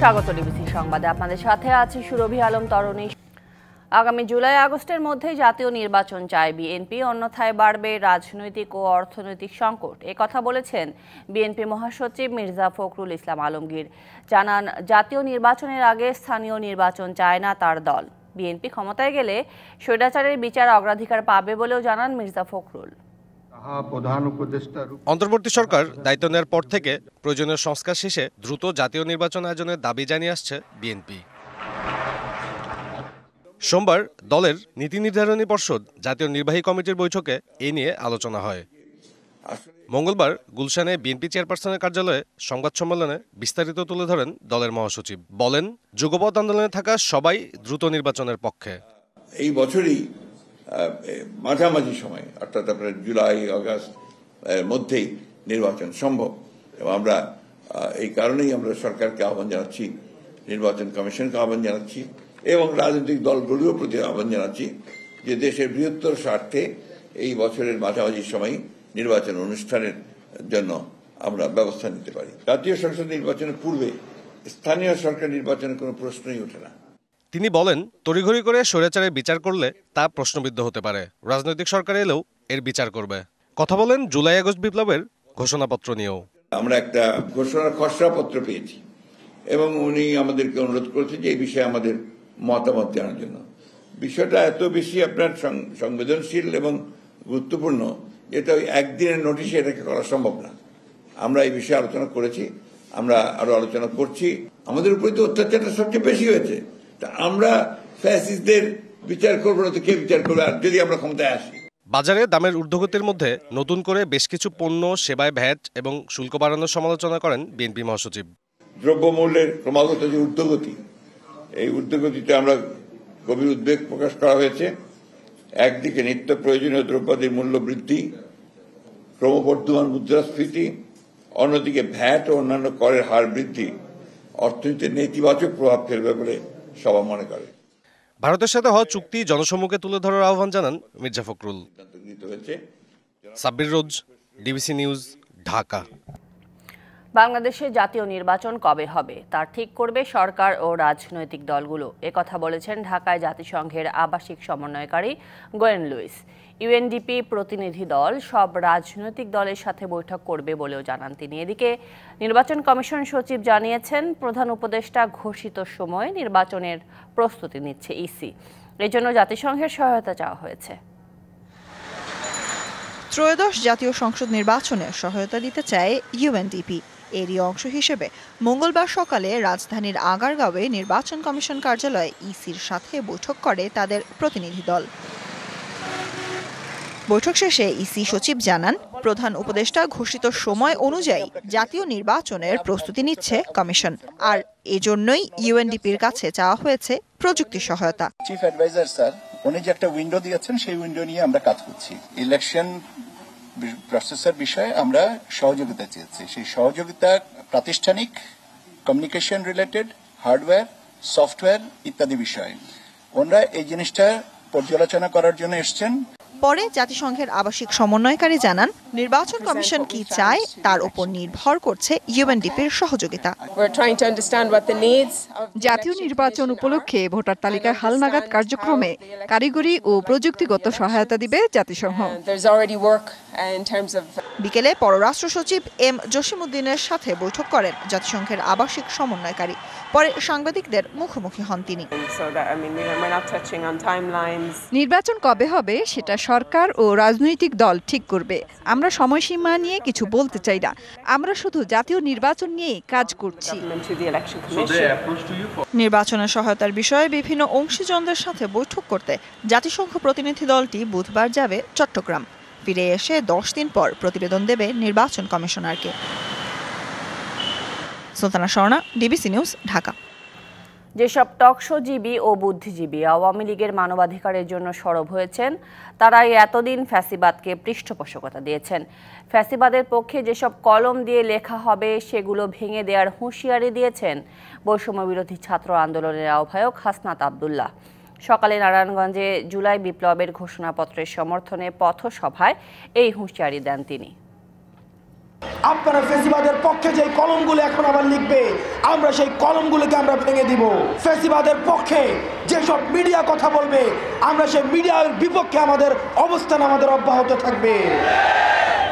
স্বাগত ডিবিসি সংবাদে, আপনাদের সাথে আছি সুরভি আলম তরুণী। আগামী জুলাই আগস্টের মধ্যে জাতীয় নির্বাচন চায় বিএনপি, অন্যথায় বাড়বে রাজনৈতিক ও অর্থনৈতিক সংকট। কথা বলেছেন বিএনপি মহাসচিব মির্জা ফখরুল ইসলাম আলমগীর। জানান, জাতীয় নির্বাচনের আগে স্থানীয় নির্বাচন চায় না তার দল। বিএনপি ক্ষমতায় গেলে স্বৈরাচারের বিচার অগ্রাধিকার পাবে বলেও জানান মির্জা ফখরুল। অন্তর্বর্তী সরকার দায়িত্ব নেওয়ার পর থেকে প্রয়োজনীয় সংস্কার শেষে দ্রুত জাতীয় নির্বাচন আয়োজনের দাবি জানিয়ে আসছে বিএনপি। সোমবার দলের নীতি নির্ধারণী পর্ষদ জাতীয় নির্বাহী কমিটির বৈঠকে এ নিয়ে আলোচনা হয়। মঙ্গলবার গুলশানে বিএনপি চেয়ারপারসনের কার্যালয়ে সংবাদ সম্মেলনে বিস্তারিত তুলে ধরেন দলের মহাসচিব। বলেন, যুগপৎ আন্দোলনে থাকা সবাই দ্রুত নির্বাচনের পক্ষে। এই বছরই মাঝামাঝি সময়, অর্থাৎ আপনার জুলাই আগস্ট মধ্যেই নির্বাচন সম্ভব। এবং আমরা এই কারণেই আমরা সরকারকে আহ্বান জানাচ্ছি, নির্বাচন কমিশনকে আহ্বান জানাচ্ছি এবং রাজনৈতিক দলগুলির প্রতি আহ্বান জানাচ্ছি যে দেশের বৃহত্তর স্বার্থে এই বছরের মাঝামাঝি সময় নির্বাচন অনুষ্ঠানের জন্য আমরা ব্যবস্থা নিতে পারি। জাতীয় সংসদ নির্বাচনের পূর্বে স্থানীয় সরকার নির্বাচনের কোনো প্রশ্নই ওঠে না। তিনি বলেন, তড়িঘড়ি করে স্বৈরাচারের বিচার করলে তা প্রশ্নবিদ্ধ হতে পারে। রাজনৈতিক সরকার এলেও এর বিচার করবে। কথা বলেন জুলাই আগস্ট বিপ্লবের ঘোষণাপত্র নিয়েও। আমরা একটা ঘোষণার খসড়াপত্র পেয়েছি এবং উনি আমাদেরকে অনুরোধ করেছেন যে এই বিষয়ে আমাদের মতামত জানার জন্য। বিষয়টা এত বেশি আপনার সংবেদনশীল এবং গুরুত্বপূর্ণ যেটা ওই একদিনের নোটিশে এটাকে করা সম্ভব না। আমরা এই বিষয়ে আলোচনা করেছি, আমরা আরো আলোচনা করছি। আমাদের উপরে তো অত্যাচারটা সবচেয়ে বেশি হয়েছে, তা আমরা ফ্যাসিস্টদের বিচার করবো না তো কে বিচার করবে আর যদি আমরা ক্ষমতায় আসি? বাজারে দামের ঊর্ধ্বগতির মধ্যে নতুন করে বেশ কিছু পণ্য সেবায় ভ্যাট এবং শুল্ক বাড়ানোর সমালোচনা করেন বিএনপি মহাসচিব। দ্রব্যমূল্যের ক্রমাগত যে ঊর্ধ্বগতি, এই ঊর্ধ্বগতিতে আমরা গভীর উদ্বেগ প্রকাশ করা হয়েছে। একদিকে নিত্য প্রয়োজনীয় দ্রব্যাদির মূল্য বৃদ্ধি, ক্রমবর্ধমান মুদ্রাস্ফীতি, অন্যদিকে ভ্যাট ও অন্যান্য করের হার বৃদ্ধি অর্থনীতির নেতিবাচক প্রভাব ফেলবে বলে সবাই মনে করে। ভারতের সাথে হওয়া চুক্তি জনসম্মুখে তুলে ধরার আহ্বান জানান মির্জা ফখরুল। সাব্বির রোজ, ডিবিসি নিউজ, ঢাকা। বাংলাদেশে জাতীয় নির্বাচন কবে হবে তা ঠিক করবে সরকার ও রাজনৈতিক দলগুলো। কথা বলেছেন ঢাকায় জাতিসংঘের আবাসিক সমন্বয়কারী গোয়েন লুইস। ইউএনডিপি প্রতিনিধি দল সব রাজনৈতিক দলের সাথে বৈঠক করবে বলেও জানান তিনি। এদিকে নির্বাচন কমিশন সচিব জানিয়েছেন, প্রধান উপদেষ্টা ঘোষিত সময়ে নির্বাচনের প্রস্তুতি নিচ্ছে ইসি। এজন্য জাতিসংঘের সহায়তা চাওয়া হয়েছে। ত্রয়োদশ জাতীয় সংসদ নির্বাচনে সহায়তা দিতে চায় ইউএনডিপি। এরই অংশ হিসেবে মঙ্গলবার সকালে রাজধানীর আগারগাঁওয়ে নির্বাচন কমিশন কার্যালয়ে ইসির সাথে বৈঠক করে তাদের প্রতিনিধি দল। বৈঠক শেষে ইসি সচিব জানান, প্রধান উপদেষ্টা ঘোষিত সময় অনুযায়ী জাতীয় নির্বাচনের প্রস্তুতি নিচ্ছে কমিশন, আর এজন্যই ইউএনডিপির কাছে চাওয়া হয়েছে প্রযুক্তি সহায়তা। চিফ অ্যাডভাইজার স্যার উনি যে একটা উইন্ডো দিয়েছেন, সেই উইন্ডো নিয়ে আমরা কাজ করছি। ইলেকশন প্রসেসের বিষয়ে আমরা সহযোগিতা চেয়েছি। সেই সহযোগিতা প্রাতিষ্ঠানিক, কমিউনিকেশন রিলেটেড, হার্ডওয়্যার, সফটওয়্যার ইত্যাদি বিষয়ে ওনারা এই জিনিসটা পর্যালোচনা করার জন্য এসছেন। পরে জাতিসংঘের আবাসিক সমন্বয়কারী জানান, নির্বাচন কমিশন কি চায় তার উপর নির্ভর করছে ইউএনডিপির সহযোগিতা। জাতীয় নির্বাচন উপলক্ষে ভোটার তালিকার হালনাগাদ কার্যক্রমে কারিগরি ও প্রযুক্তিগত সহায়তা দিবে জাতিসংঘ। বিকেলে পররাষ্ট্র সচিব এম জসিমউদ্দিনের সাথে বৈঠক করেন জাতিসংঘের আবাসিক সমন্বয়কারী। পরে সাংবাদিকদের মুখোমুখি হন তিনি। নির্বাচন কবে হবে সেটা সরকার ও রাজনৈতিক দল ঠিক করবে। আমরা সময়সীমা নিয়ে কিছু বলতে চাই না, আমরা শুধু জাতীয় নির্বাচন নিয়েই কাজ করছি। নির্বাচনের সহায়তার বিষয়ে বিভিন্ন অংশীজনদের সাথে বৈঠক করতে জাতিসংঘ প্রতিনিধি দলটি বুধবার যাবে চট্টগ্রাম। ফিরে এসে 10 দিন পর প্রতিবেদন দেবে নির্বাচন কমিশনারকে। Sultana Swarna, DBC news, Dhaka. যেসব টকশোজীবী ও বুদ্ধিজীবী আওয়ামী লীগের মানবাধিকারের জন্য সরব হয়েছেন, তারাই এতদিন ফ্যাসিবাদকে পৃষ্ঠপোষকতা দিয়েছেন। ফ্যাসিবাদের পক্ষে যেসব কলম দিয়ে লেখা হবে সেগুলো ভেঙে দেওয়ার হুঁশিয়ারি দিয়েছেন বৈষম্য বিরোধী ছাত্র আন্দোলনের আহ্বায়ক হাসনাত আব্দুল্লাহ। সকালে নারায়ণগঞ্জে জুলাই বিপ্লবের ঘোষণাপত্রের সমর্থনে পথসভায় এই হুঁশিয়ারি দেন তিনি। আপনারা ফেসিবাদের পক্ষে যে কলমগুলো এখন আবার লিখবে, আমরা সেই কলমগুলোকে আমরা ভেঙে দিব। ফেসিবাদের পক্ষে যেসব মিডিয়া কথা বলবে, আমরা সেই মিডিয়ার বিপক্ষে আমাদের অবস্থান আমাদের অব্যাহত থাকবে।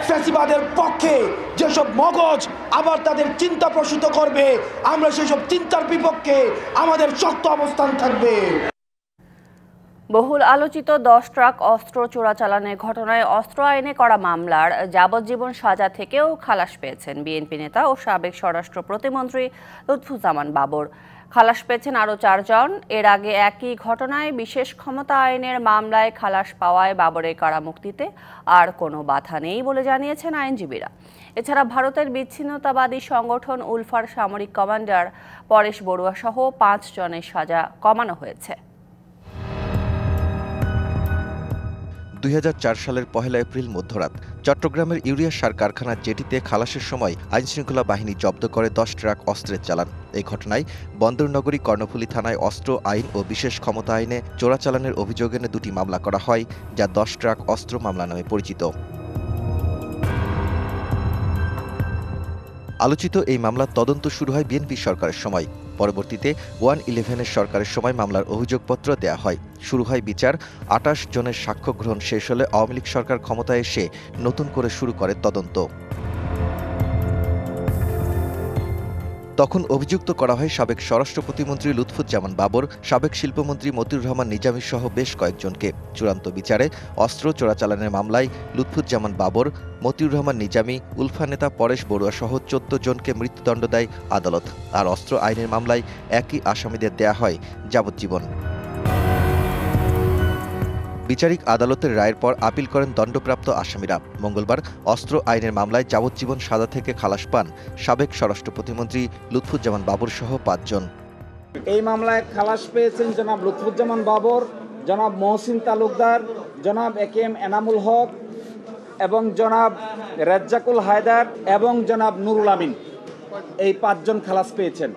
ফেসিবাদের পক্ষে যেসব মগজ আবার তাদের চিন্তা প্রসূত করবে, আমরা সেসব চিন্তার বিপক্ষে আমাদের শক্ত অবস্থান থাকবে। বহুল আলোচিত 10 ট্রাক অস্ত্র চোরাচালানের ঘটনায় অস্ত্র আইনে করা মামলার যাবজ্জীবন সাজা থেকেও খালাস পেয়েছেন বিএনপি নেতা ও সাবেক স্বরাষ্ট্র প্রতিমন্ত্রী লুৎফুজ্জামান বাবর। খালাস পেয়েছেন আরও 4 জন। এর আগে একই ঘটনায় বিশেষ ক্ষমতা আইনের মামলায় খালাস পাওয়ায় বাবরের কারামুক্তিতে আর কোনো বাধা নেই বলে জানিয়েছেন আইনজীবীরা। এছাড়া ভারতের বিচ্ছিন্নতাবাদী সংগঠন উলফার সামরিক কমান্ডার পরেশ বড়ুয়া সহ 5 জনের সাজা কমানো হয়েছে। 2004 সালের 1 এপ্রিল মধ্যরাত চট্টগ্রামের ইউরিয়া সার কারখানার জেটিতে খালাসের সময় আইনশৃঙ্খলা বাহিনী জব্দ করে 10 ট্রাক অস্ত্রের চালান। এই ঘটনায় বন্দরনগরী কর্ণফুলী থানায় অস্ত্র আইন ও বিশেষ ক্ষমতা আইনে চোরাচালানের অভিযোগ এনে 2টি মামলা করা হয়, যা 10 ট্রাক অস্ত্র মামলা নামে পরিচিত। আলোচিত এই মামলার তদন্ত শুরু হয় বিএনপি সরকারের সময়। পরবর্তীতে 1-11 সরকারের সময় মামলার অভিযোগপত্র দেয়া হয়। শুরু হয় বিচার। 28 জনের সাক্ষ্য গ্রহণ শেষ হলে আওয়ামী লীগ সরকার ক্ষমতায় এসে নতুন করে শুরু করে তদন্ত। তখন অভিযুক্ত করা হয় সাবেক স্বরাষ্ট্র প্রতিমন্ত্রী লুৎফুজ্জামান বাবর, সাবেক শিল্পমন্ত্রী মতিউর রহমান নিজামী সহ বেশ কয়েকজনকে। চূড়ান্ত বিচারে অস্ত্র চোরাচালানের মামলায় লুৎফুজ্জামান বাবর, মতিউর রহমান নিজামী, উলফা নেতা পরেশ বড়ুয়া সহ 14 জনকে মৃত্যুদণ্ড দেয় আদালত। আর অস্ত্র আইনের মামলায় একই আসামিদের দেয়া হয় যাবজ্জীবন। বিচারিক আদালতের রায়ের পর আপিল করেন দণ্ডপ্রাপ্ত আসামিরা। মঙ্গলবার অস্ত্র আইনের মামলায় যাবজ্জীবন সাজা থেকে খালাস পান সাবেক স্বরাষ্ট্র প্রতিমন্ত্রী লুৎফুজ্জামান বাবর সহ 5 জন। এই মামলায় খালাস পেয়েছেন জনাব লুৎফুজ্জামান বাবর, জনাব মহসিন তালুকদার, জনাব একেএম এনামুল হক এবং জনাব রেজ্জাকুল হায়দার এবং জনাব নুরুল আমিন। এই 5 জন খালাস পেয়েছেন।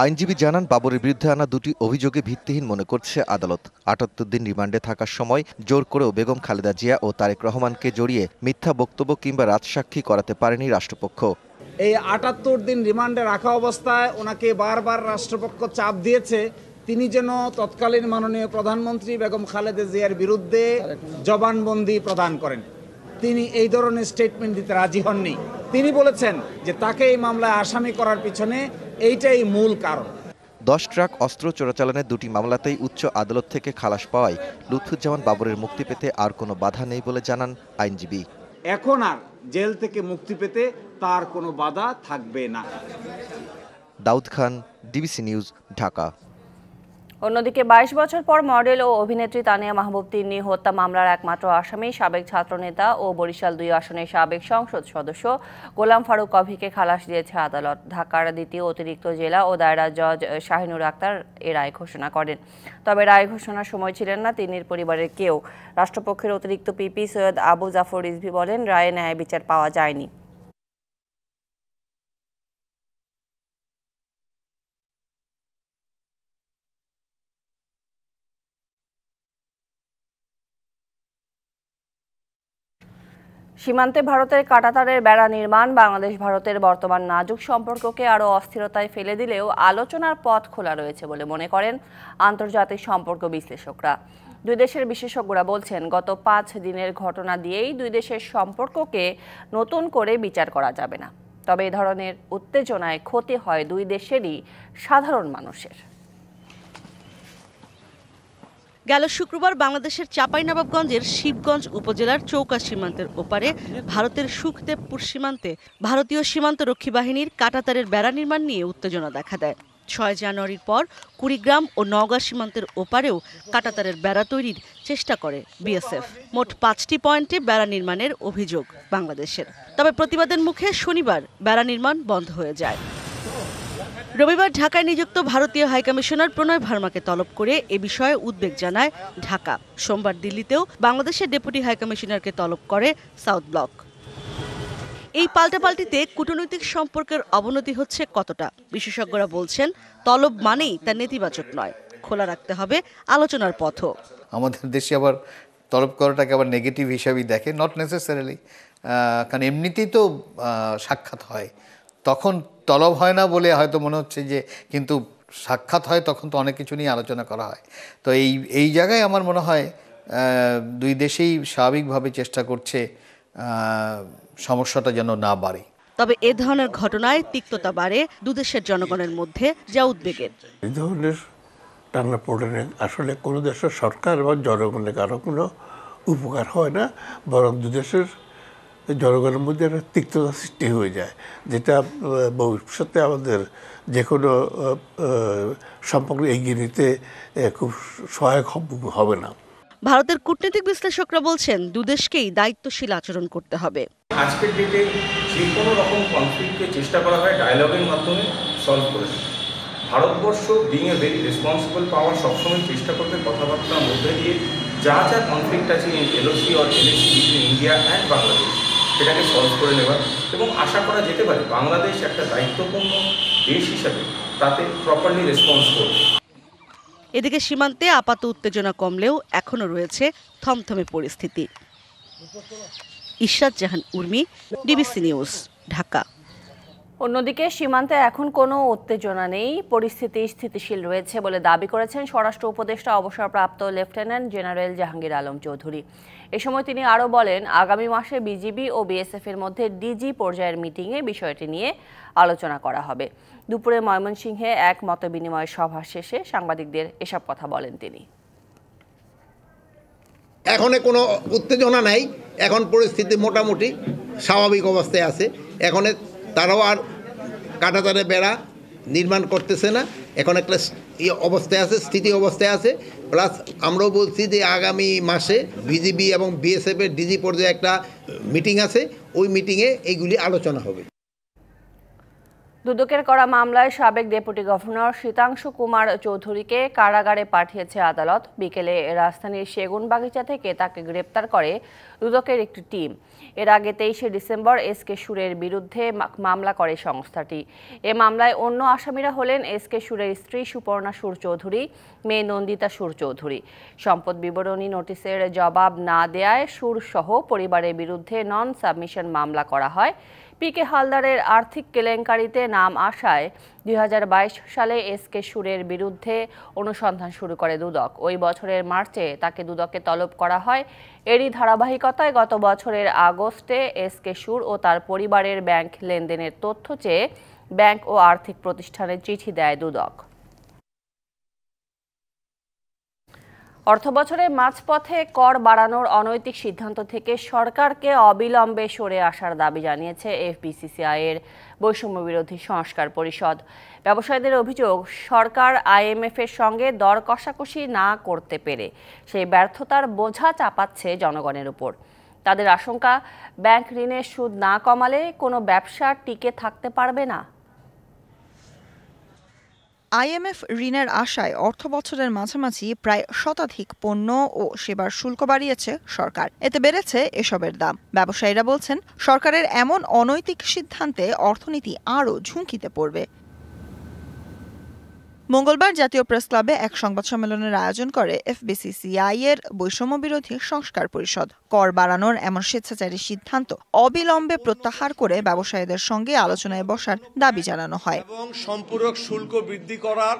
আইনজীবী জানান, বাবরের বিরুদ্ধে আনা 2টি অভিযোগে ভিত্তিহীন মনে করছে আদালত। 78 দিন রিমান্ডে থাকার সময় জোর করেও বেগম খালেদা জিয়া ও তারেক রহমানকে জড়িয়ে মিথ্যা বক্তব্য কিংবা রাজসাক্ষী করাতে পারেনি রাষ্ট্রপক্ষ। এই 78 দিন রিমান্ডে রাখা অবস্থায় ওনাকে বারবার রাষ্ট্রপক্ষ চাপ দিয়েছে তিনি যেন তৎকালীন মাননীয় প্রধানমন্ত্রী বেগম খালেদা জিয়ার বিরুদ্ধে জবানবন্দি প্রদান করেন। তিনি এই ধরনের স্টেটমেন্ট দিতে রাজি হননি। তিনি বলেছেন যে তাকে এই মামলায় আসামি করার পিছনে এইটাই মূল কারণ। 10 ট্রাক অস্ত্র চোরাচালানের 2টি মামলাতেই উচ্চ আদালত থেকে খালাস পাওয়ায় লুৎফুজ্জামান বাবরের মুক্তি পেতে আর কোনো বাধা নেই বলে জানান আইনজীবী। এখন আর জেল থেকে মুক্তি পেতে তার কোনো বাধা থাকবে না। Daud Khan, DBC news, Dhaka. অন্যদিকে 22 বছর পর মডেল ও অভিনেত্রী তানিয়া মাহবুব তিন্নি হত্যা মামলার একমাত্র আসামি সাবেক ছাত্রনেতা ও বরিশাল 2 আসনের সাবেক সংসদ সদস্য গোলাম ফারুক কভিকে খালাস দিয়েছে আদালত। ঢাকার দ্বিতীয় অতিরিক্ত জেলা ও দায়রা জজ শাহিনুর আক্তার এ রায় ঘোষণা করেন। তবে রায় ঘোষণার সময় ছিলেন না তিন্নির পরিবারের কেউ। রাষ্ট্রপক্ষের অতিরিক্ত পিপি সৈয়দ আবু জাফর রিজভী বলেন, রায়ে ন্যায় বিচার পাওয়া যায়নি। সীমান্তে ভারতের কাঁটাতারের বেড়া নির্মাণ বাংলাদেশ ভারতের বর্তমান নাজুক সম্পর্ককে আরও অস্থিরতায় ফেলে দিলেও আলোচনার পথ খোলা রয়েছে বলে মনে করেন আন্তর্জাতিক সম্পর্ক বিশ্লেষকরা। 2 দেশের বিশেষজ্ঞরা বলছেন, গত 5 দিনের ঘটনা দিয়েই 2 দেশের সম্পর্ককে নতুন করে বিচার করা যাবে না। তবে এই ধরনের উত্তেজনায় ক্ষতি হয় 2 দেশেরই সাধারণ মানুষের। গেল শুক্রবার বাংলাদেশের চাঁপাইনবাবগঞ্জের শিবগঞ্জ উপজেলার চৌকা সীমান্তের ওপারে ভারতের সুখদেবপুর সীমান্তে ভারতীয় সীমান্তরক্ষী বাহিনীর কাঁটাতারের বেড়া নির্মাণ নিয়ে উত্তেজনা দেখা দেয়। 6 জানুয়ারির পর কুড়িগ্রাম ও নওগাঁ সীমান্তের ওপারেও কাঁটাতারের বেড়া তৈরির চেষ্টা করে বিএসএফ। মোট 5টি পয়েন্টে বেড়া নির্মাণের অভিযোগ বাংলাদেশের। তবে প্রতিবাদের মুখে শনিবার বেড়া নির্মাণ বন্ধ হয়ে যায়। রবিবার ঢাকায় নিযুক্ত ভারতীয় হাইকমিশনার প্রণয় ভার্মাকে তলব করে এ বিষয়ে উদ্বেগ জানায় ঢাকা। সোমবার দিল্লিতেও বাংলাদেশের ডেপুটি হাইকমিশনারকে তলব করে সাউথ ব্লক। এই পাল্টাপাল্টিতে কূটনৈতিক সম্পর্কের অবনতি হচ্ছে কতটা? বিশেষজ্ঞরা বলছেন, তলব মানেই তা নেতিবাচক নয়, খোলা রাখতে হবে আলোচনার পথও। আমাদের দেশে আবার তলব করাটাকে আবার নেগেটিভ হিসাবেই দেখে, নট নেসেসারিলি। কারণ এমনিতেই তো সাক্ষাৎ হয়, তখন তলব হয় না বলে হয়তো মনে হচ্ছে যে, কিন্তু সাক্ষাৎ হয় তখন তো অনেক কিছু নিয়ে আলোচনা করা হয়। তো এই জায়গায় আমার মনে হয় দুই দেশেই স্বাভাবিকভাবে চেষ্টা করছে সমস্যাটা যেন না বাড়ে। তবে এ ধরনের ঘটনায় তিক্ততা বাড়ে দুদেশের জনগণের মধ্যে, যা উদ্বেগের। এই ধরনের টানাপোড়েনে আসলে কোনো দেশের সরকার বা জনগণের কারো কোনো উপকার হয় না, বরং দুদেশের জনগণের মধ্যে একটা তিক্ততা সৃষ্টি হয়ে যায়, যেটা ভবিষ্যতে আমাদের যে কোনো সম্পর্ক এগিয়ে নিতে খুব সহায়ক হবে না। ভারতের কূটনৈতিক বিশ্লেষকরা বলছেন দুদেশকেই দায়িত্বশীল আচরণ করতে হবে। আজকের ডেটে যে কোনো রকম কনফ্লিক্টকে চেষ্টা করা হয় ডায়ালগের মাধ্যমে সলভ করে। Bharatvarsha being a very responsible power সবসময় চেষ্টা করবে কথাবার্তার মধ্যে দিয়ে যা যা কনফ্লিক্ট আছে LOC or LAC between India and Bangladesh সেটাকে সলভ করে নেওয়ার, এবং আশা করা যেতে পারে বাংলাদেশ একটা দায়িত্বপূর্ণ দেশ হিসাবে তাতে প্রপারলি রেসপন্স করবে। এদিকে সীমান্তে আপাত উত্তেজনা কমলেও এখনও রয়েছে থমথমে পরিস্থিতি। ইশরাত জাহান উর্মি, ডিবিসি নিউজ, ঢাকা। অন্যদিকে সীমান্তে এখন কোনো উত্তেজনা নেই, পরিস্থিতি স্থিতিশীল রয়েছে বলে দাবি করেছেন স্বরাষ্ট্র উপদেষ্টা অবসরপ্রাপ্ত লেফটেন্যান্ট জেনারেল জাহাঙ্গীর আলম চৌধুরী। এ সময় তিনি আরও বলেন, আগামী মাসে বিজিবি ও বিএসএফ এর মধ্যে ডিজি পর্যায়ের মিটিংয়ে বিষয়টি নিয়ে আলোচনা করা হবে। দুপুরে ময়মনসিংহে এক মতবিনিময় সভা শেষে সাংবাদিকদের এসব কথা বলেন তিনি। এখন কোনো উত্তেজনা নাই, এখন পরিস্থিতি মোটামুটি স্বাভাবিক অবস্থায় আছে। এখন তারাও আর কাঁটাতারে বেড়া নির্মাণ করতেছে না, এখন একটা অবস্থায় আছে, স্থিতি অবস্থায় আছে। প্লাস আমরাও বলছি যে আগামী মাসে বিজিবি এবং বিএসএফ এর ডিজি পর্যায়ে একটা মিটিং আছে, ওই মিটিংয়ে এইগুলি আলোচনা হবে। দুদকের করা মামলায় সাবেক ডেপুটি গভর্নর শীতাংশু কুমার চৌধুরীকে কারাগারে পাঠিয়েছে আদালত। বিকেলে রাজধানীর সেগুনবাগিচা থেকে তাকে গ্রেপ্তার করে দুদকের একটি টিম। এর আগে 23শে ডিসেম্বর এসকে সুরের বিরুদ্ধে মামলা করে সংস্থাটি। এ মামলায় অন্য আসামিরা হলেন এসকে সুরের স্ত্রী সুপর্ণা সুর চৌধুরী, মেয়ে নন্দিতা সুর চৌধুরী। সম্পদ বিবরণী নোটিশের জবাব না দেয়ায় সুর সহ পরিবারের বিরুদ্ধে নন সাবমিশন মামলা করা হয়। পিকে হালদারের আর্থিক কেলেঙ্কারিতে নাম আসায় 2022 সালে এসকে সুরের বিরুদ্ধে অনুসন্ধান শুরু করে দুদক। ওই বছরের মার্চে তাকে দুদকে তলব করা হয়। এরই ধারাবাহিকতায় গত বছরের আগস্টে এসকে সুর ও তার পরিবারের ব্যাংক লেনদেনের তথ্য চেয়ে ব্যাংক ও আর্থিক প্রতিষ্ঠানে চিঠি দেয় দুদক। অর্থবছরের মাঝপথে কর বাড়ানোর অনৈতিক সিদ্ধান্ত থেকে সরকারকে অবিলম্বে সরে আসার দাবি জানিয়েছে এফবিসিসিআই এর বৈষম্য বিরোধী সংস্কার পরিষদ। ব্যবসায়ীদের অভিযোগ, সরকার আইএমএফ এর সঙ্গে দর কষাকষি না করতে পেরে সেই ব্যর্থতার বোঝা চাপাচ্ছে জনগণের উপর। তাদের আশঙ্কা, ব্যাংক ঋণের সুদ না কমালে কোনো ব্যবসা টিকে থাকতে পারবে না। আইএমএফ ঋণের আশায় অর্থ বছরের মাঝামাঝি প্রায় শতাধিক পণ্য ও সেবার শুল্ক বাড়িয়েছে সরকার। এতে বেড়েছে এসবের দাম। ব্যবসায়ীরা বলছেন, সরকারের এমন অনৈতিক সিদ্ধান্তে অর্থনীতি আরও ঝুঁকিতে পড়বে। মঙ্গলবার জাতীয় প্রেস ক্লাবে এক সংবাদ সম্মেলনের আয়োজন করে এফবিসিসিআই এর বৈষম্য বিরোধী সংস্কার পরিষদ। কর বাড়ানোর এমন স্বেচ্ছাচারী সিদ্ধান্ত অবিলম্বে প্রত্যাহার করে ব্যবসায়ীদের সঙ্গে আলোচনায় বসার দাবি জানানো হয়। এবং সম্পূরক শুল্ক বৃদ্ধি করার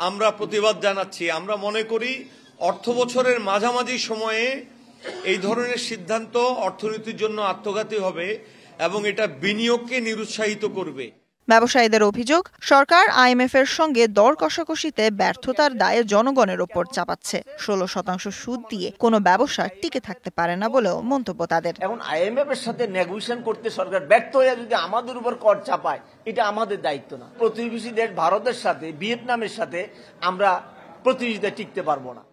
আমরা প্রতিবাদ জানাচ্ছি। আমরা মনে করি অর্থবছরের মাঝামাঝি সময়ে এই ধরনের সিদ্ধান্ত অর্থনীতির জন্য আত্মঘাতী হবে এবং এটা বিনিয়োগকে নিরুৎসাহিত করবে। ব্যবসায়ীদের অভিযোগ, সরকার আইএমএফ এর সঙ্গে দর কষাকষিতে ব্যর্থতার দায়ে জনগণের ওপর চাপাচ্ছে। 16% সুদ দিয়ে কোনো ব্যবসা টিকে থাকতে পারে না বলেও মন্তব্য তাদের। এখন আইএমএফ এর সাথে নেগোসিয়েশন করতে সরকার ব্যর্থ হয়ে যদি আমাদের উপর কর চাপায়, এটা আমাদের দায়িত্ব না। প্রতিবেশী দেশ ভারতের সাথে, ভিয়েতনামের সাথে আমরা প্রতিযোগিতা টিকতে পারবো না।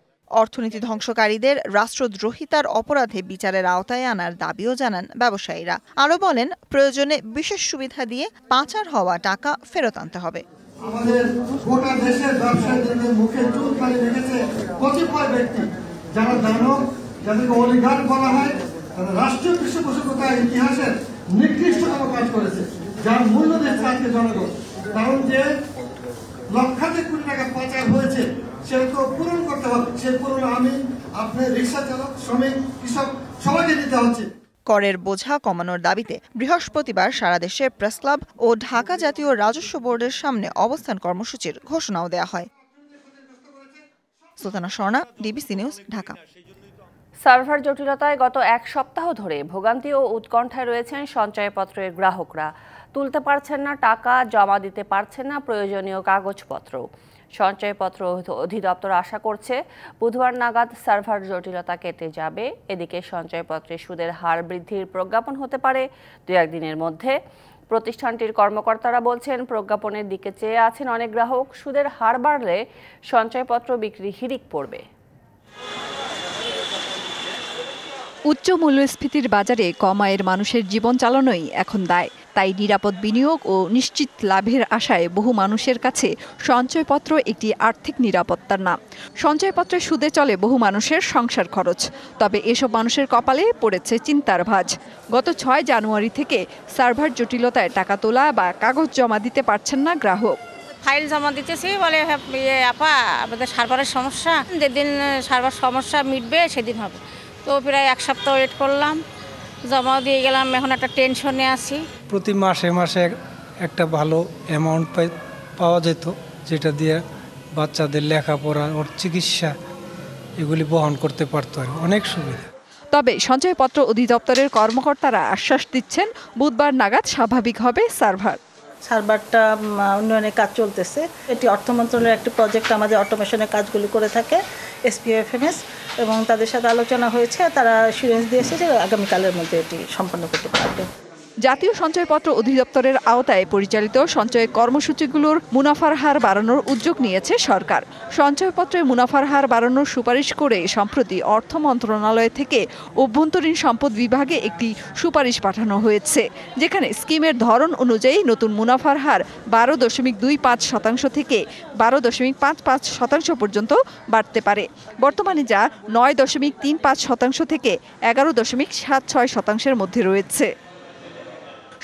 অর্থনীতি ধ্বংসকারীদের রাষ্ট্রদ্রোহিতার অপরাধে বিচারের আওতায় আনার দাবিও জানান ব্যবসায়ীরা। আরও বলেন, প্রয়োজনে বিশেষ সুবিধা দিয়ে পাচার হওয়া টাকা ফেরত আনতে হবে। আমাদের গোটা দেশের ব্যবসায়ীদের মুখে চুল খালি রেখেছে কতিপয় ব্যক্তি, যারা দানব, যাদেরকে অলিগার্ড বলা হয়, তারা রাষ্ট্রীয় পৃষ্ঠপোষকতার ইতিহাসের নিকৃষ্টতম কাজ করেছে, যার মূল্য দিচ্ছে আজকে জনগণ। কারণ যে লক্ষাধিক কোটি টাকা পাচার হয়েছে, সে তো পূরণ করতে হবে। সে পূরণ আমি আপনি রিক্সা চালক, শ্রমিক, কৃষক সবাইকে দিতে হচ্ছে। করের বোঝা কমানোর দাবিতে বৃহস্পতিবার সারা দেশে প্রেস ক্লাব ও ঢাকা জাতীয় রাজস্ব বোর্ডের সামনে অবস্থান কর্মসূচির ঘোষণাও দেওয়া হয়। Sultana Swarna, DBC news, Dhaka. Server জটিলতায় গত এক সপ্তাহ ধরে ভোগান্তি ও উৎকণ্ঠায় রয়েছেন সঞ্চয়পত্রের গ্রাহকরা। তুলতে পারছেন না টাকা, জমা দিতে পারছেন না প্রয়োজনীয় কাগজপত্র। সঞ্চয়পত্র অধিদপ্তর আশা করছে বুধবার নাগাদ সার্ভার জটিলতা কেটে যাবে। এদিকে সঞ্চয়পত্রে সুদের হার বৃদ্ধির প্রজ্ঞাপন হতে পারে 2-1 দিনের মধ্যে। প্রতিষ্ঠানটির কর্মকর্তারা বলছেন, প্রজ্ঞাপনের দিকে চেয়ে আছেন অনেক গ্রাহক। সুদের হার বাড়লে সঞ্চয়পত্র বিক্রি হিড়িক পড়বে। উচ্চ মূল্যস্ফীতির বাজারে কম আয়ের মানুষের জীবন চালানোই এখন দায়। তাই নিরাপদ বিনিয়োগ ও নিশ্চিত লাভের আশায় বহু মানুষের কাছে সঞ্চয়পত্র একটি আর্থিক নিরাপত্তার নাম। সঞ্চয়পত্রের সুদে চলে বহু মানুষের সংসার খরচ। তবে এসব মানুষের কপালে পড়েছে চিন্তার ভাঁজ। গত 6 জানুয়ারি থেকে সার্ভার জটিলতায় টাকা তোলা বা কাগজ জমা দিতে পারছেন না গ্রাহক। ফাইল জমা দিতেছি, বলে আপা আমাদের সার্ভারের সমস্যা, যেদিন সার্ভার সমস্যা মিটবে সেদিন হবে। তো প্রায় 1 সপ্তাহ ওয়েট করলাম, জমা দিয়ে গেলাম। এখন একটা টেনশনে আছি। প্রতি মাসে মাসে একটা ভালো অ্যামাউন্ট পাওয়া যেত, যেটা দিয়ে বাচ্চাদের লেখাপড়া, ওর চিকিৎসা এগুলি বহন করতে পারতো। আর অনেক সুবিধা। তবে সঞ্চয়পত্র অধিদপ্তরের কর্মকর্তারা আশ্বাস দিচ্ছেন বুধবার নাগাদ স্বাভাবিক হবে সার্ভার। সার্ভারটা উন্নয়নের কাজ চলতেছে। এটি অর্থ মন্ত্রণালয়ের একটি প্রজেক্ট, আমাদের অটোমেশনের কাজগুলি করে থাকে SPFMS, এবং তাদের সাথে আলোচনা হয়েছে। তারা অ্যাসুরেন্স দিয়েছে যে আগামীকালের মধ্যে এটি সম্পন্ন করতে পারবে। জাতীয় সঞ্চয়পত্র অধিদপ্তরের আওতায় পরিচালিত সঞ্চয় কর্মসূচিগুলোর মুনাফার হার বাড়ানোর উদ্যোগ নিয়েছে সরকার। সঞ্চয়পত্রের মুনাফার হার বাড়ানোর সুপারিশ করে সম্প্রতি অর্থ মন্ত্রণালয় থেকে অভ্যন্তরীণ সম্পদ বিভাগে একটি সুপারিশ পাঠানো হয়েছে, যেখানে স্কিমের ধরন অনুযায়ী নতুন মুনাফার হার 12.25% থেকে 12.55% পর্যন্ত বাড়তে পারে। বর্তমানে যা 9.35% থেকে 11.76% মধ্যে রয়েছে।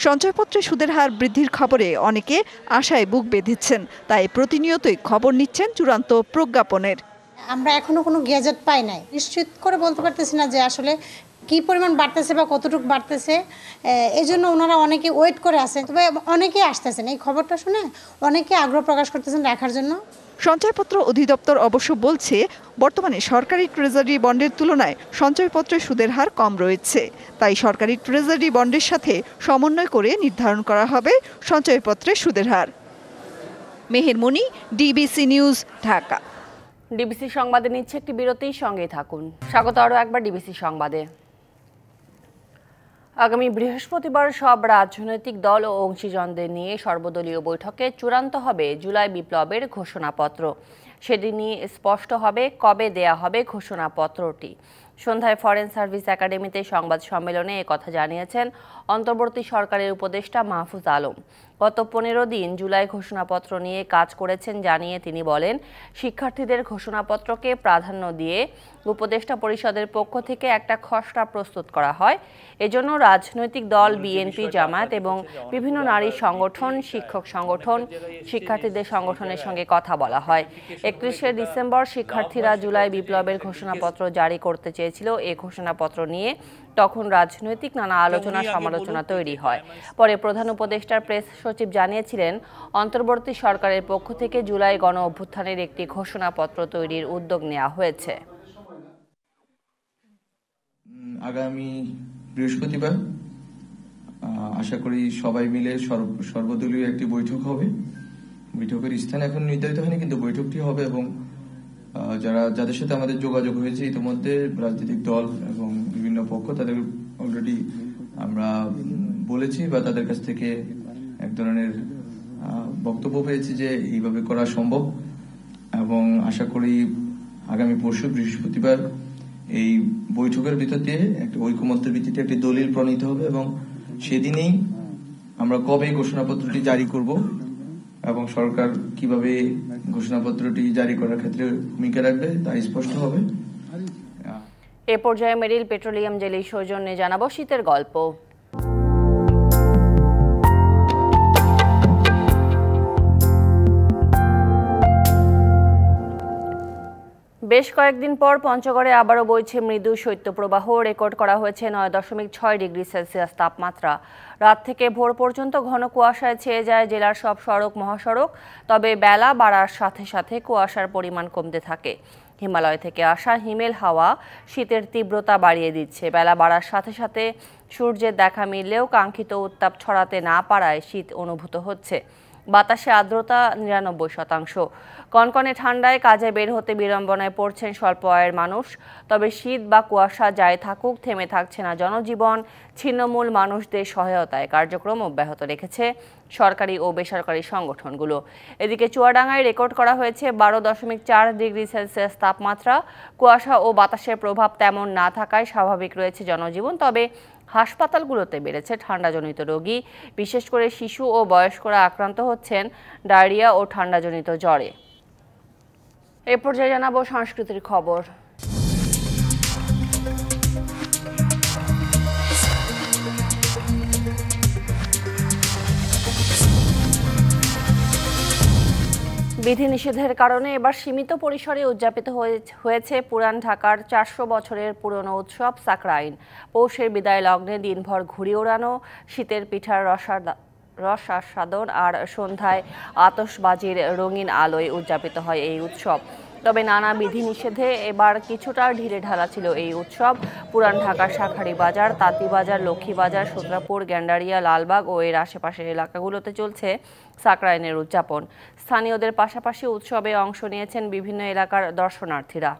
সঞ্চয়পত্রে সুদের হার বৃদ্ধির খবরে অনেকে আশায় বুক বেঁধেছেন। তাই প্রতিনিয়তই খবর নিচ্ছেন চূড়ান্ত প্রজ্ঞাপনের। আমরা এখনো কোনো গ্যাজেট পাই নাই, নিশ্চিত করে বলতে পারতেছি না যে আসলে কি পরিমাণ বাড়তেছে বা কতটুকু বাড়তেছে। এই জন্য ওনারা অনেকে ওয়েট করে আছেন, তবে অনেকেই আসতেছেন। এই খবরটা শুনে অনেকে আগ্রহ প্রকাশ করতেছেন রাখার জন্য। সঞ্চয়পত্র অধিদপ্তর অবশ্য বলছে, বর্তমানে সরকারি ট্রেজারি বন্ডের তুলনায় সঞ্চয়পত্রের সুদের হার কম রয়েছে। তাই সরকারি ট্রেজারি বন্ডের সাথে সমন্বয় করে নির্ধারণ করা হবে সঞ্চয়পত্রের সুদের হার। মেহের মনি, ডিবিসি নিউজ, ঢাকা। ডিবিসি সংবাদে নিচ্ছে একটি বিরতির সঙ্গেই থাকুন। স্বাগত আরও একবার ডিবিসি সংবাদে। আগামী বৃহস্পতিবার সব রাজনৈতিক দল ও অংশীজনদের নিয়ে সর্বদলীয় বৈঠকে চূড়ান্ত হবে জুলাই বিপ্লবের ঘোষণাপত্র। সেদিনই স্পষ্ট হবে কবে দেয়া হবে ঘোষণাপত্রটি। সন্ধ্যায় ফরেন সার্ভিস একাডেমিতে সংবাদ সম্মেলনে একথা জানিয়েছেন অন্তর্বর্তী সরকারের উপদেষ্টা মাহফুজ আলম। গত 15 দিন জুলাই ঘোষণাপত্র নিয়ে কাজ করেছেন জানিয়ে তিনি বলেন, শিক্ষার্থীদের ঘোষণাপত্রকে প্রাধান্য দিয়ে উপদেষ্টা পরিষদের পক্ষ থেকে একটা খসড়া প্রস্তুত করা হয়। এজন্য রাজনৈতিক দল বিএনপি, জামায়াত এবং বিভিন্ন নারী সংগঠন, শিক্ষক সংগঠন, শিক্ষার্থীদের সংগঠনের সঙ্গে কথা বলা হয়। 31শে ডিসেম্বর শিক্ষার্থীরা জুলাই বিপ্লবের ঘোষণাপত্র জারি করতে চেয়েছিল। এই ঘোষণাপত্র নিয়ে তখন রাজনৈতিক নানা আলোচনা সমালোচনা তৈরি হয়। পরে প্রধান উপদেষ্টার প্রেস সচিব জানিয়েছিলেন, অন্তর্বর্তী সরকারের পক্ষ থেকে জুলাই গণ অভ্যুত্থানের একটি ঘোষণাপত্র তৈরির উদ্যোগ নেওয়া হয়েছে। আগামী বৃহস্পতিবার আশা করি সবাই মিলে সর্বদলীয় একটি বৈঠক হবে। বৈঠকের স্থান এখন নির্ধারিত হয়নি, কিন্তু বৈঠকটি হবে এবং যাদের সাথে আমাদের যোগাযোগ হয়েছে ইতিমধ্যে রাজনৈতিক দল এবং বিভিন্ন পক্ষ, তাদের অলরেডি আমরা বলেছি বা তাদের কাছ থেকে এক ধরনের বক্তব্য পেয়েছি যে এইভাবে করা সম্ভব। এবং আশা করি আগামী পরশু বৃহস্পতিবার এই বৈঠকের ভিতর দিয়ে একটা ঐকমত্যের ভিত্তিতে একটি দলিল প্রণীত হবে এবং সেদিনেই আমরা কবে ঘোষণাপত্রটি জারি করব এবং সরকার কিভাবে ঘোষণাপত্রটি জারি করার ক্ষেত্রে ভূমিকা রাখবে তা স্পষ্ট হবে। এ পর্যায়ে মেরিল পেট্রোলিয়াম জেলি সৌজন্যে জানাবো শীতের গল্প। বেশ কয়েকদিন পর পঞ্চগড়ে আবারও বইছে মৃদু শৈত্যপ্রবাহ। রেকর্ড করা হয়েছে 9.6 ডিগ্রি সেলসিয়াস তাপমাত্রা। রাত থেকে ভোর পর্যন্ত ঘন কুয়াশায় ছেয়ে যায় জেলার সব সড়ক মহাসড়ক। তবে বেলা বাড়ার সাথে সাথে কুয়াশার পরিমাণ কমতে থাকে। হিমালয় থেকে আসা হিমেল হাওয়া শীতের তীব্রতা বাড়িয়ে দিচ্ছে। বেলা বাড়ার সাথে সাথে সূর্যের দেখা মিললেও কাঙ্ক্ষিত উত্তাপ ছড়াতে না পারায় শীত অনুভূত হচ্ছে। বাতাসে আর্দ্রতা 99%। কনকনে ঠান্ডায় কাজে বের হতে বিড়ম্বনায় পড়ছেন স্বল্প আয়ের মানুষ। তবে শীত বা কুয়াশা যাই থাকুক, থেমে থাকছে না জনজীবন। ছিন্নমূল মানুষদের সহায়তায় কার্যক্রম অব্যাহত রেখেছে সরকারি ও বেসরকারি সংগঠনগুলো। এদিকে চুয়াডাঙ্গায় রেকর্ড করা হয়েছে 12.4 ডিগ্রি সেলসিয়াস তাপমাত্রা। কুয়াশা ও বাতাসের প্রভাব তেমন না থাকায় স্বাভাবিক রয়েছে জনজীবন। তবে হাসপাতালগুলোতে বেড়েছে ঠান্ডাজনিত রোগী। বিশেষ করে শিশু ও বয়স্করা আক্রান্ত হচ্ছেন ডায়রিয়া ও ঠান্ডাজনিত জ্বরে। এ পর্যায়ে জানাবো সংস্কৃতির খবর। বিধিনিষেধের কারণে এবার সীমিত পরিসরে উদযাপিত হয়েছে পুরান ঢাকার 400 বছরের পুরনো উৎসব সাকরাইন। পৌষের বিদায় লগ্নে দিনভর ঘুড়ি ওড়ানো, শীতের পিঠার রস আস্বাদন আর সন্ধ্যায় আতশবাজির রঙিন আলোয় উদযাপিত হয় এই উৎসব। তবে নানা বিধিনিষেধে এবার কিছুটা ঢিলে ঢালা ছিল এই উৎসব। পুরান ঢাকার শাঁখারী বাজার, তাঁতিবাজার, লক্ষ্মীবাজার, সূত্রাপুর, গ্যান্ডারিয়া, লালবাগ ও এর আশেপাশের এলাকাগুলোতে চলছে সাকরাইনের উদযাপন। স্থানীয়দের পাশাপাশি উৎসবে অংশ নিয়েছেন বিভিন্ন এলাকার দর্শনার্থীরা।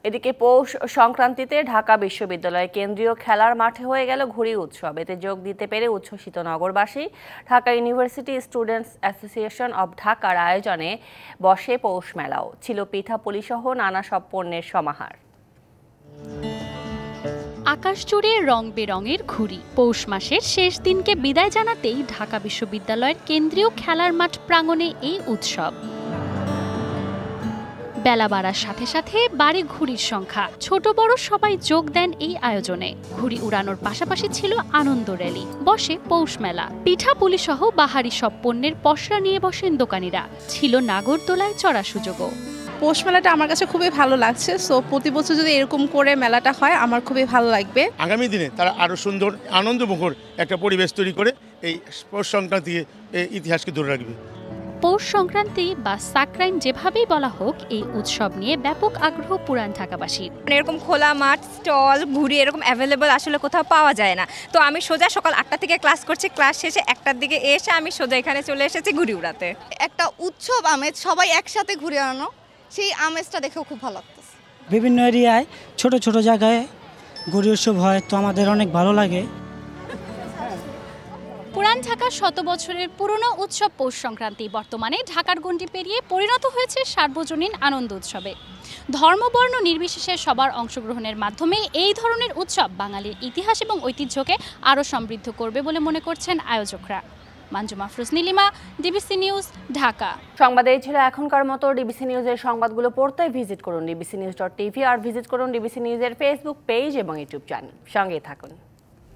এদিকে পৌষ সংক্রান্তিতে ঢাকা বিশ্ববিদ্যালয় কেন্দ্রীয় খেলার মাঠে হয়ে গেল ঘুড়ি উৎসব। এতে যোগ দিতে পেরে উচ্ছ্বসিত নগরবাসী। Dhaka university students association of ঢাকার আয়োজনে বসে পৌষ মেলাও। ছিল পিঠাপুলি সহ নানা সব পণ্যের সমাহার। আকাশ জুড়ে রং বেরঙের ঘুড়ি। পৌষ মাসের শেষ দিনকে বিদায় জানাতেই ঢাকা বিশ্ববিদ্যালয়ের কেন্দ্রীয় খেলার মাঠ প্রাঙ্গণে এই উৎসব। বেলা বাড়ার সাথে সাথে বাড়ে ঘুড়ির সংখ্যা। ছোট বড় সবাই যোগ দেন এই আয়োজনে। ঘুড়ি উড়ানোর পাশাপাশি ছিল আনন্দ র্যালি, বসে পৌষ মেলা। পিঠা পুলি সহ বাহারি সব পণ্যের পসরা নিয়ে বসেন দোকানিরা। ছিল নাগরদোলায় চড়ার সুযোগও। পৌষ মেলাটা আমার কাছে খুবই ভালো লাগছে। সো প্রতি বছর যদি এরকম করে মেলাটা হয় আমার খুবই ভালো লাগবে। আগামী দিনে তারা আরো সুন্দর আনন্দমুখর একটা পরিবেশ তৈরি করে এই পৌষ সংক্রান্তি ইতিহাসকে ধরে রাখবে। পৌষ সংক্রান্তি বা সাকরাইন যেভাবেই বলা হোক, এই উৎসব নিয়ে ব্যাপক আগ্রহ পুরান ঢাকাবাসীর। এরকম খোলা মাঠ, স্টল, ঘুড়ি এরকম অ্যাভেলেবল আসলে কোথাও পাওয়া যায় না। তো আমি সোজা সকাল 8টা থেকে ক্লাস করছি, ক্লাস শেষে 1টার দিকে এসে আমি সোজা এখানে চলে এসেছি ঘুড়ি উড়াতে। একটা উৎসব আমেজ, সবাই একসাথে ঘুরে আনো, সেই আমেজটা দেখেও খুব ভালো লাগতেছে। বিভিন্ন এরিয়ায় ছোট ছোট জায়গায় ঘুড়ি উৎসব হয়, তো আমাদের অনেক ভালো লাগে। পুরান ঢাকার 100 বছরের পুরনো উৎসব পৌষ সংক্রান্তি বর্তমানে ঢাকার গণ্ডি পেরিয়ে পরিণত হয়েছে সার্বজনীন আনন্দ উৎসবে। ধর্মবর্ণ নির্বিশেষে সবার অংশগ্রহণের মাধ্যমে এই ধরনের উৎসব বাঙালির ইতিহাস এবং ঐতিহ্যকে আরও সমৃদ্ধ করবে বলে মনে করছেন আয়োজকরা। Manjuma Afroz Nilima, DBC news, Dhaka. সংবাদ এই ছিল এখনকার মতো। ডিবিসি নিউজের সংবাদগুলো পড়তে ভিজিট করুন dbcnews.tv আর ভিজিট করুন ডিবিসি নিউজের ফেসবুক পেজ এবং ইউটিউব চ্যানেল। সঙ্গেই থাকুন।